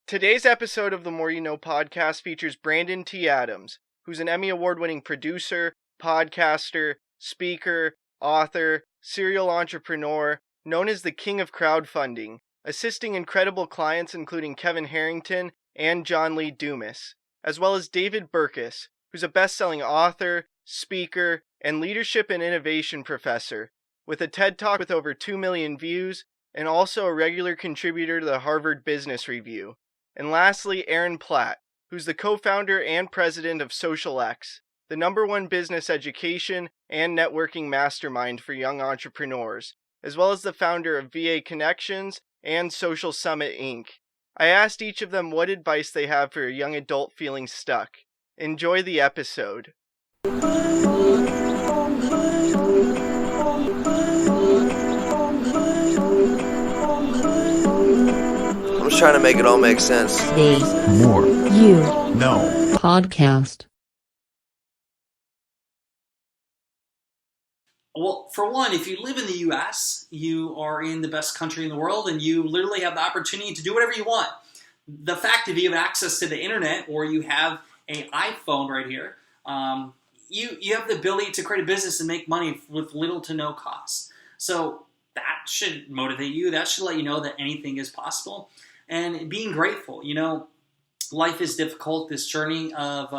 Today's episode of the More You Know podcast features Brandon T. Adams, who's an Emmy Award Winning producer, podcaster, speaker, author, serial entrepreneur, known as the King of Crowdfunding, assisting incredible clients including Kevin Harrington and John Lee Dumas, as well as David Burkus, who's a best-selling author, speaker, and leadership and innovation professor, with a TED Talk with over 2 million views, and also a regular contributor to the Harvard Business Review. And lastly, Aaron Platt, who's the co-founder and president of SocialX, the #1 business education and networking mastermind for young entrepreneurs, as well as the founder of VA Connections and Social Summit Inc. I asked each of them what advice they have for a young adult feeling stuck. Enjoy the episode. I'm just trying to make it all make sense. The More You Know Podcast. Well, for one, if you live in the U.S., you are in the best country in the world, and you literally have the opportunity to do whatever you want. The fact if you have access to the internet or you have an iPhone right here, you have the ability to create a business and make money with little to no cost. So that should motivate you. That should let you know that anything is possible. And being grateful. You know, life is difficult. This journey of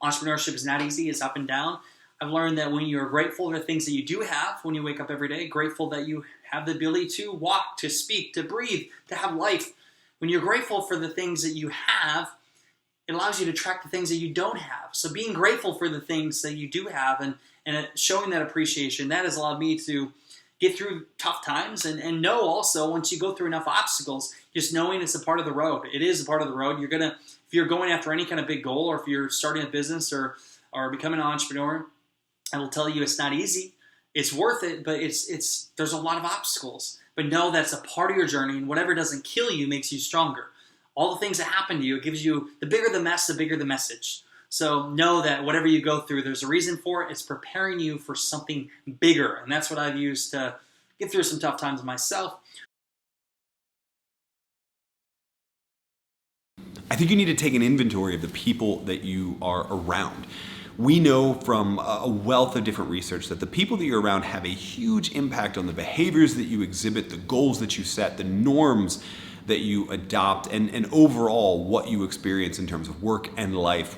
entrepreneurship is not easy. It's up and down. I've learned that when you're grateful for the things that you do have, when you wake up every day, grateful that you have the ability to walk, to speak, to breathe, to have life. When you're grateful for the things that you have, it allows you to track the things that you don't have. So being grateful for the things that you do have and showing that appreciation, that has allowed me to get through tough times and know also once you go through enough obstacles, just knowing it's a part of the road. It is a part of the road. If you're going after any kind of big goal, or if you're starting a business or becoming an entrepreneur, I will tell you it's not easy. It's worth it, but there's a lot of obstacles. But know that's a part of your journey, and whatever doesn't kill you makes you stronger. All the things that happen to you, it gives you, the bigger the mess, the bigger the message. So know that whatever you go through, there's a reason for it. It's preparing you for something bigger. And that's what I've used to get through some tough times myself. I think you need to take an inventory of the people that you are around. We know from a wealth of different research that the people that you're around have a huge impact on the behaviors that you exhibit, the goals that you set, the norms that you adopt, and overall what you experience in terms of work and life,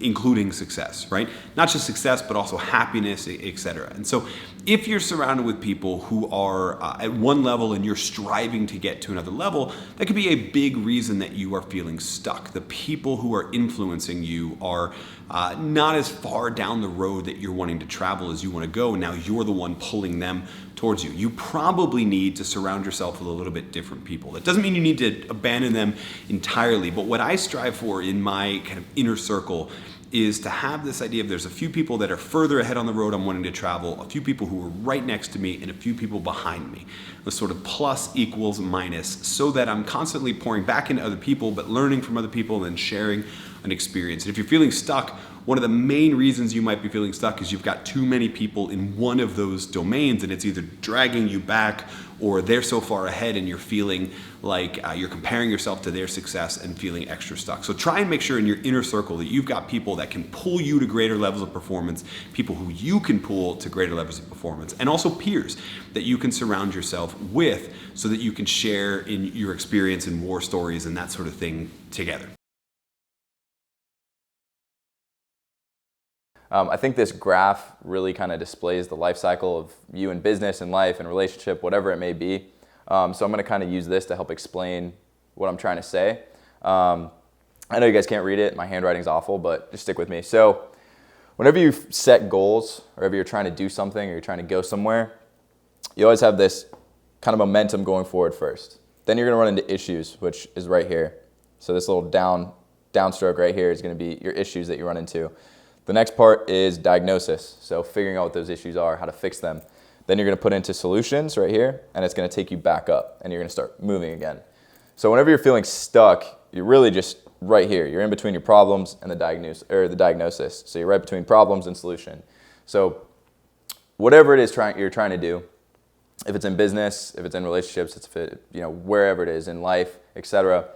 including success, right? Not just success, but also happiness, etc. And so if you're surrounded with people who are at one level and you're striving to get to another level, that could be a big reason that you are feeling stuck. The people who are influencing you are not as far down the road that you're wanting to travel as you want to go, and now you're the one pulling them towards you. You probably need to surround yourself with a little bit different people. That doesn't mean you need to abandon them entirely, but what I strive for in my kind of inner circle is to have this idea of there's a few people that are further ahead on the road I'm wanting to travel, a few people who are right next to me, and a few people behind me. The sort of plus equals minus, so that I'm constantly pouring back into other people, but learning from other people and then sharing an experience. And if you're feeling stuck, one of the main reasons you might be feeling stuck is you've got too many people in one of those domains, and it's either dragging you back or they're so far ahead and you're feeling like you're comparing yourself to their success and feeling extra stuck. So try and make sure in your inner circle that you've got people that can pull you to greater levels of performance, people who you can pull to greater levels of performance, and also peers that you can surround yourself with so that you can share in your experience and war stories and that sort of thing together. I think this graph really kind of displays the life cycle of you in business and life and relationship, whatever it may be. So I'm going to kind of use this to help explain what I'm trying to say. I know you guys can't read it. My handwriting's awful, but just stick with me. So whenever you set goals, or if you're trying to do something or you're trying to go somewhere, you always have this kind of momentum going forward first. Then you're going to run into issues, which is right here. So this little downstroke right here is going to be your issues that you run into. The next part is diagnosis, so figuring out what those issues are, how to fix them. Then you're going to put into solutions right here, and it's going to take you back up, and you're going to start moving again. So whenever you're feeling stuck, you're really just right here. You're in between your problems and the diagnosis. So you're right between problems and solution. So whatever it is you're trying to do, if it's in business, if it's in relationships, wherever it is in life, etc.,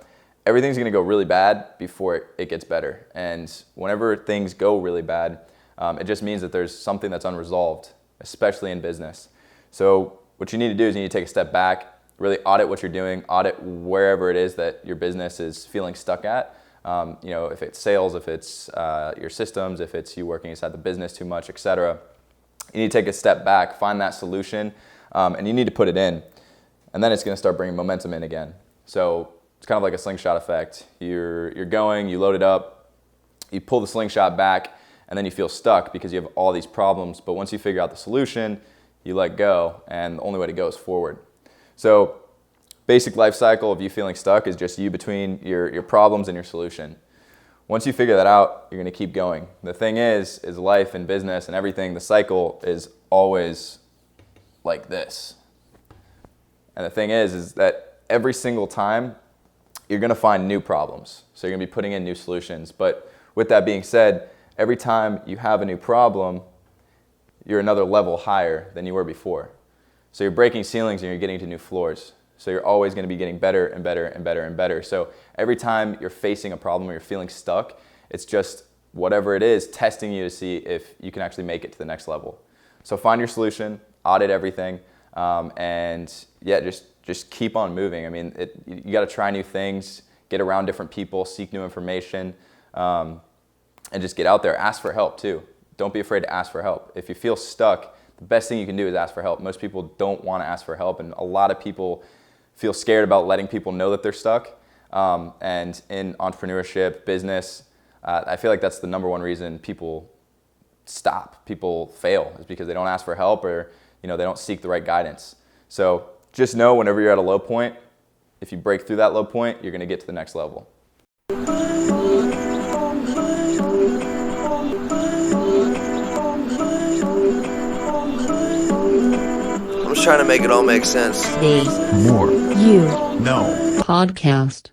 everything's going to go really bad before it gets better. And whenever things go really bad, it just means that there's something that's unresolved, especially in business. So what you need to do is you need to take a step back, really audit what you're doing, audit wherever it is that your business is feeling stuck at. If it's sales, if it's your systems, if it's you working inside the business too much, etc. You need to take a step back, find that solution, and you need to put it in. And then it's going to start bringing momentum in again. So it's kind of like a slingshot effect. You're going, you load it up, you pull the slingshot back, and then you feel stuck because you have all these problems. But once you figure out the solution, you let go, and the only way to go is forward. So basic life cycle of you feeling stuck is just you between your problems and your solution. Once you figure that out, you're going to keep going. The thing is life and business and everything, the cycle is always like this. And the thing is that every single time, you're going to find new problems. So you're going to be putting in new solutions. But with that being said, every time you have a new problem, you're another level higher than you were before. So you're breaking ceilings and you're getting to new floors. So you're always going to be getting better and better and better and better. So every time you're facing a problem or you're feeling stuck, it's just whatever it is, testing you to see if you can actually make it to the next level. So find your solution, audit everything, and yeah, just keep on moving. I mean, you got to try new things, get around different people, seek new information, and just get out there. Ask for help too. Don't be afraid to ask for help. If you feel stuck, the best thing you can do is ask for help. Most people don't want to ask for help, and a lot of people feel scared about letting people know that they're stuck. And in entrepreneurship, business, I feel like that's the number one reason people stop, people fail, is because they don't ask for help or they don't seek the right guidance. So just know whenever you're at a low point, if you break through that low point, you're going to get to the next level. I'm just trying to make it all make sense. The More You No Podcast.